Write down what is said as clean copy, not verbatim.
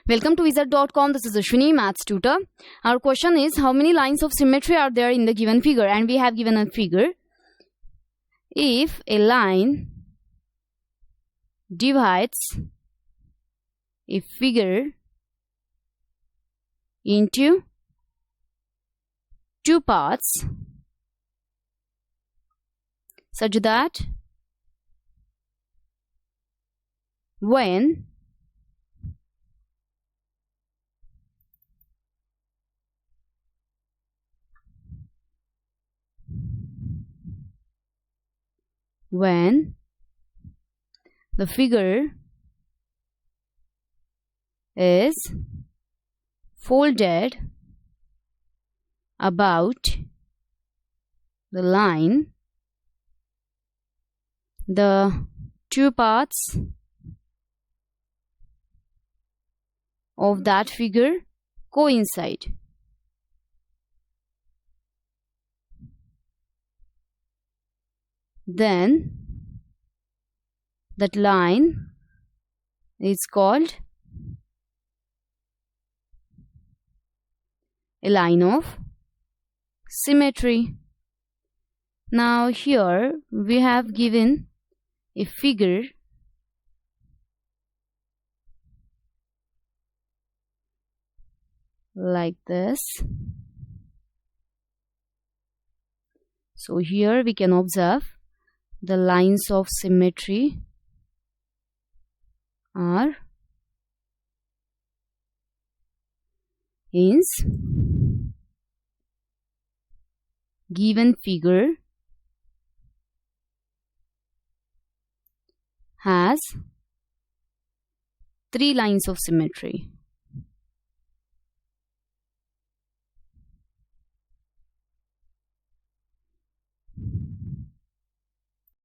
Welcome to wizard.com. This is Ashwini, maths tutor. Our question is, how many lines of symmetry are there in the given figure? And we have given a figure. If a line divides a figure into two parts such that when the figure is folded about the line, the two parts of that figure coincide. Then that line is called a line of symmetry. Now here we have given a figure like this. So here we can observe the lines of symmetry are means given figure has 3 lines of symmetry.